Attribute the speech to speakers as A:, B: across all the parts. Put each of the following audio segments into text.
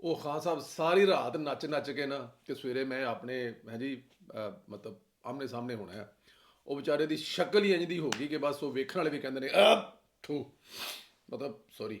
A: ਉਹ ਖਾਨ ਸਾਹਿਬ ਸਾਰੀ ਰਾਤ ਨੱਚ ਨੱਚ ਕੇ ਨਾ ਤੇ ਸਵੇਰੇ ਮੈਂ ਆਪਣੇ ਹੈ ਜੀ ਮਤਲਬ ਆਮਨੇ ਸਾਹਮਣੇ ਹੋਣਾ ਹੈ। ਉਹ ਵਿਚਾਰੇ ਦੀ ਸ਼ਕਲ ਹੀ ਇੰਜ ਦੀ ਹੋ ਗਈ ਕਿ ਬਸ ਉਹ ਵੇਖਣ ਵਾਲੇ ਵੀ ਕਹਿੰਦੇ ਨੇ ਆ ਥੂ ਮਤਲਬ ਸੌਰੀ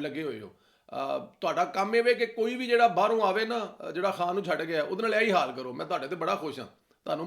A: ਲੱਗੇ ਹੋਏ ਹੋ। ਤੁਹਾਡਾ ਕੰਮ ਇਹ ਵੇ ਕਿ ਕੋਈ ਵੀ ਜਿਹੜਾ ਬਾਹਰੋਂ ਆਵੇ ਨਾ, ਜਿਹੜਾ ਖਾਨ ਨੂੰ ਛੱਡ ਗਿਆ ਉਹਦੇ ਨਾਲ ਇਹੀ ਹਾਲ ਕਰੋ। ਮੈਂ ਤੁਹਾਡੇ ਤੇ ਬੜਾ ਖੁਸ਼ ਹਾਂ, ਤੁਹਾਨੂੰ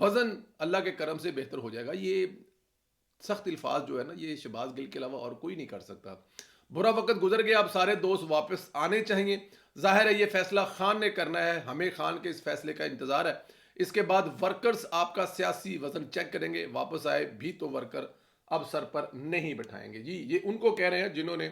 A: وزن اللہ کے کرم سے بہتر ہو جائے گا. یہ سخت الفاظ جو ہے نا یہ شہباز گل کے علاوہ اور کوئی نہیں کر سکتا. برا وقت گزر گیا, اب سارے دوست واپس آنے چاہیے. ظاہر ہے یہ فیصلہ خان نے کرنا ہے, ہمیں خان کے اس فیصلے کا انتظار ہے. اس کے بعد ورکرز آپ کا سیاسی وزن چیک کریں گے, واپس آئے بھی تو ورکر اب سر پر نہیں بٹھائیں گے. جی یہ ان کو کہہ رہے ہیں جنہوں نے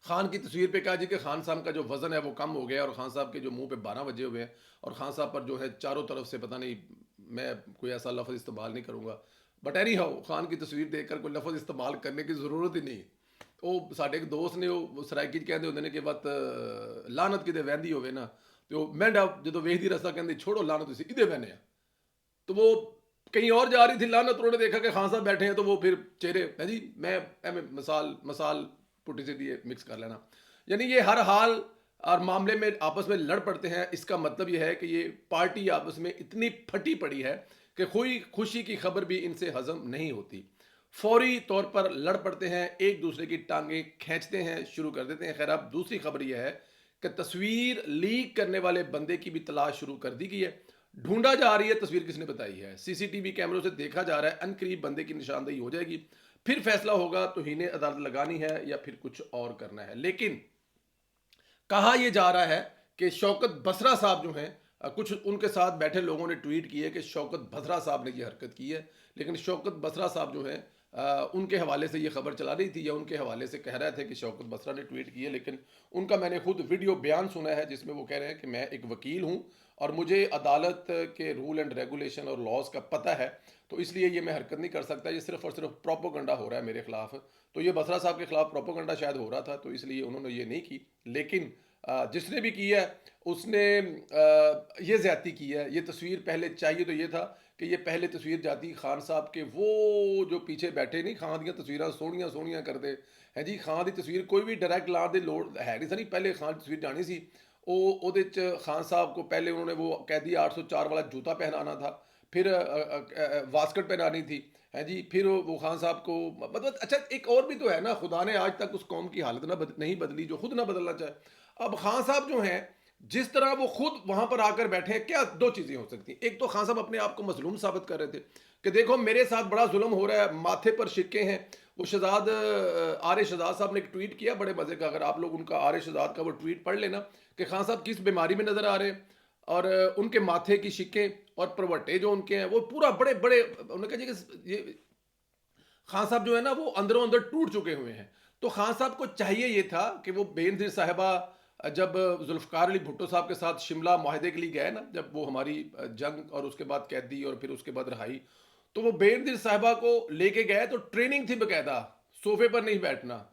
A: خان کی تصویر پہ کہا جی کہ خان صاحب کا جو وزن ہے وہ کم ہو گیا, اور خان صاحب کے جو منہ پہ 12 بجے ہوئے ہیں, اور خان صاحب پر جو ہے چاروں طرف سے پتہ نہیں, میں کوئی ایسا لفظ استعمال نہیں کروں گا, بٹ اینی ہاؤ خان کی تصویر دیکھ کر کوئی لفظ استعمال کرنے کی ضرورت ہی نہیں. وہ ساڈے ایک دوست نے وہ سرائکی کہتے ہوتے ہیں کہ وقت لانت کدے وہندی ہوئے نا, تو مینڈا جدو ویختی رستہ کہتے چھوڑو لانت اسی ادے وہنے ہیں. تو وہ کہیں اور جا رہی تھی لانت, انہوں نے دیکھا کہ خان صاحب بیٹھے ہیں تو وہ پھر چہرے ہے جی میں مثال پٹی سے دیے مکس کر لینا. یعنی یہ ہر حال اور معاملے میں آپس میں لڑ پڑتے ہیں. اس کا مطلب یہ ہے کہ یہ پارٹی آپس میں اتنی پھٹی پڑی ہے کہ کوئی خوشی کی خبر بھی ان سے ہضم نہیں ہوتی. فوری طور پر لڑ پڑتے ہیں, ایک دوسرے کی ٹانگیں کھینچتے ہیں, شروع کر دیتے ہیں. خیر اب دوسری خبر یہ ہے کہ تصویر لیک کرنے والے بندے کی بھی تلاش شروع کر دی گئی ہے. ڈھونڈا جا رہی ہے تصویر کس نے بتائی ہے, سی سی ٹی وی کیمروں سے دیکھا جا رہا ہے. ان قریب بندے کی نشاندہی ہو جائے گی, پھر فیصلہ ہوگا توہین عدالت لگانی ہے یا پھر کچھ اور کرنا ہے. لیکن کہا یہ جا رہا ہے کہ شوکت بسرا صاحب جو ہیں, کچھ ان کے ساتھ بیٹھے لوگوں نے ٹویٹ کی ہے کہ شوکت بسرا صاحب نے یہ حرکت کی ہے. لیکن شوکت بسرا صاحب جو ہیں ان کے حوالے سے یہ خبر چلا رہی تھی, یا ان کے حوالے سے کہہ رہے تھے کہ شوکت بسرا نے ٹویٹ کی ہے. لیکن ان کا میں نے خود ویڈیو بیان سنا ہے جس میں وہ کہہ رہے ہیں کہ میں ایک وکیل ہوں اور مجھے عدالت کے رول اینڈ ریگولیشن اور لاز کا پتہ ہے, تو اس لیے یہ میں حرکت نہیں کر سکتا. یہ صرف اور صرف پروپوگنڈا ہو رہا ہے میرے خلاف. تو یہ بسرا صاحب کے خلاف پروپوگنڈا شاید ہو رہا تھا, تو اس لیے انہوں نے یہ نہیں کی. لیکن جس نے بھی کی ہے اس نے یہ زیادتی کی ہے. یہ تصویر پہلے چاہیے تو یہ تھا کہ یہ پہلے تصویر جاتی خان صاحب کے وہ جو پیچھے بیٹھے نہیں, خان دیا تصویریں سوہنیاں سوہنیاں کرتے ہیں جی. خان دی تصویر کوئی بھی ڈائریکٹ لا دے لوڑ ہے نہیں سنی, پہلے خان تصویر جانی سی. وہ خان صاحب کو پہلے انہوں نے وہ قیدی 804 والا جوتا پہنانا تھا, پھر واسکٹ پہنانی تھی ہے جی, پھر وہ خان صاحب کو مطلب اچھا ایک اور بھی تو ہے نا, خدا نے آج تک اس قوم کی حالت نہیں بدلی جو خود نہ بدلنا چاہے. اب خان صاحب جو ہیں جس طرح وہ خود وہاں پر آ کر بیٹھے ہیں, کیا دو چیزیں ہو سکتی ہیں. ایک تو خان صاحب اپنے آپ کو مظلوم ثابت کر رہے تھے کہ دیکھو میرے ساتھ بڑا ظلم ہو رہا ہے, ماتھے پر شکے ہیں. وہ شہزاد آر شہزاد صاحب نے ایک ٹویٹ کیا بڑے مزے کا, اگر آپ لوگ ان کا آر شہزاد کا وہ ٹویٹ پڑھ لینا کہ خان صاحب کس بیماری میں نظر آ رہے ہیں, اور ان کے ماتھے کی شکیں اور پروٹے جو ان کے ہیں وہ پورا بڑے بڑے, انہوں نے کہا جی کہ یہ خان صاحب جو ہے نا وہ اندروں اندر ٹوٹ چکے ہوئے ہیں. تو خان صاحب کو چاہیے یہ تھا کہ وہ بے نظیر صاحبہ جب ذوالفقار علی بھٹو صاحب کے ساتھ شملہ معاہدے کے لیے گئے نا, جب وہ ہماری جنگ اور اس کے بعد قیدی اور پھر اس کے بعد رہائی, تو وہ بے نظیر صاحبہ کو لے کے گئے تو ٹریننگ تھی باقاعدہ, صوفے پر نہیں بیٹھنا,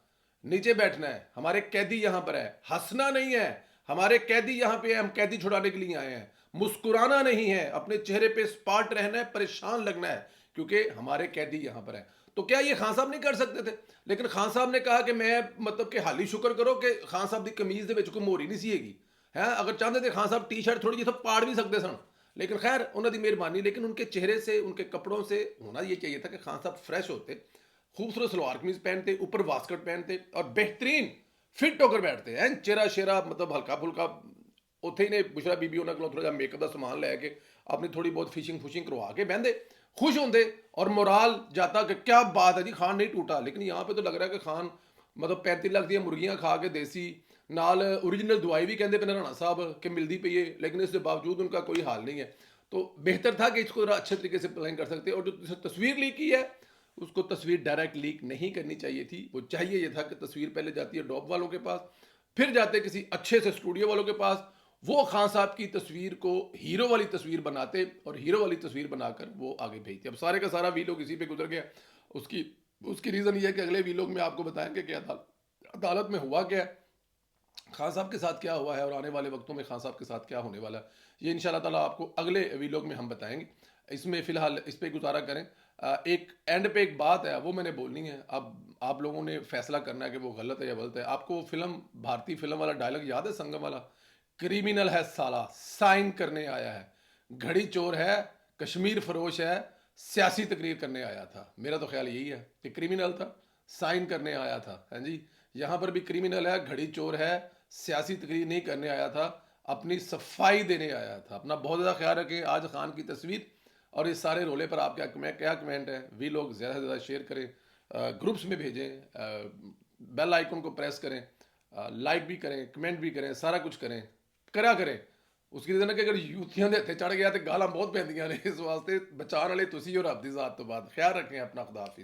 A: نیچے بیٹھنا ہے, ہمارے قیدی یہاں پر ہے, ہنسنا نہیں ہے, ہمارے قیدی یہاں پہ ہیں, ہم قیدی چھڑانے کے لیے آئے ہیں, مسکرانا نہیں ہے, اپنے چہرے پہ اسپاٹ رہنا ہے, پریشان لگنا ہے کیونکہ ہمارے قیدی یہاں پر ہیں. تو کیا یہ خان صاحب نہیں کر سکتے تھے؟ لیکن خان صاحب نے کہا کہ میں مطلب کہ حالی شکر کرو کہ خان صاحب دی قمیض دے وچ کوئی موری نہیں سی ہےگی ہے, اگر چاہتے تھے خان صاحب ٹی شرٹ تھوڑی جی تو پاڑ بھی سکتے سن, لیکن خیر انہوں دی مہربانی. لیکن ان کے چہرے سے ان کے کپڑوں سے ہونا یہ چاہیے تھا کہ خان صاحب فریش ہوتے, خوبصورت سلوار قمیض پہنتے, اوپر واسکٹ پہنتے اور بہترین فٹ ہو کر بیٹھتے ہیں, چہرہ شیرہ مطلب ہلکا پھلکا. اتنے ہی نے بشرا بی بی انہوں کو تھوڑا جا میک اپ کا سامان لے کے اپنی تھوڑی بہت فشنگ کروا کے بہندے, خوش ہوندے اور مورال جاتا کہ کیا بات ہے جی خان نہیں ٹوٹا. لیکن یہاں پہ تو لگ رہا ہے کہ خان مطلب 35 لاکھ دیا مرغیاں کھا کے دیسی نال اوریجنل دوائی بھی کہندے پہ رانا صاحب کہ ملتی پئی ہے, لیکن اس کے باوجود ان کا کوئی حال نہیں ہے. تو بہتر تھا کہ اس کو اچھے طریقے سے پلان کر سکتے. اور جو تصویر لیک کی ہے اس کو تصویر ڈائریکٹ لیک نہیں کرنی چاہیے تھی. وہ چاہیے یہ تھا کہ تصویر پہلے جاتی ہے ڈاپ والوں کے پاس, پھر جاتے کسی اچھے سے اسٹوڈیو والوں کے پاس, وہ خان صاحب کی تصویر کو ہیرو والی تصویر بناتے اور ہیرو والی تصویر بنا کر وہ آگے بھیجتے. اب سارے کا سارا وی لوگ اسی پہ گزر گیا. اس کی ریزن یہ ہے کہ اگلے وی لوگ میں آپ کو بتائیں گے کہ عدالت میں ہوا کیا ہے, خان صاحب کے ساتھ کیا ہوا ہے, اور آنے والے وقتوں میں خان صاحب کے ساتھ کیا ہونے والا ہے. یہ ان شاء اللہ تعالیٰ آپ کو اگلے ویلاگ میں ہم بتائیں گے. اس میں فی الحال اس پہ گزارا کریں. ایک اینڈ پہ ایک بات ہے وہ میں نے بولنی ہے, اب آپ لوگوں نے فیصلہ کرنا ہے کہ وہ غلط ہے یا غلط ہے. آپ کو فلم بھارتی فلم والا ڈائلاگ یاد ہے سنگم والا, کریمنل ہے سالہ سائن کرنے آیا ہے, گھڑی چور ہے, کشمیر فروش ہے, سیاسی تقریر کرنے آیا تھا. میرا تو خیال یہی ہے کہ کریمنل تھا, سائن کرنے آیا تھا. ہاں جی, یہاں پر بھی کریمنل ہے, گھڑی چور ہے, سیاسی تقریر نہیں کرنے آیا تھا, اپنی صفائی دینے آیا تھا. اپنا بہت زیادہ خیال رکھیں. آج خان کی تصویر اور اس سارے رولے پر آپ کیا کمنٹ ہے؟ وی لوگ زیادہ سے زیادہ شیئر کریں، گروپس میں بھیجیں، بیل آئیکن کو پریس کریں، لائک بھی کریں، کمنٹ بھی کریں، سارا کچھ کریں، کرا کریں۔ اس کی ریزن ہے کہ اگر یوتھیاں دے ہتھے چڑھ گیا تو گالاں بہت پیندیاں نے، اس واسطے بچان والے تسی اور رب دی ذات تو بعد خیال رکھیں اپنا، خدا حافظ۔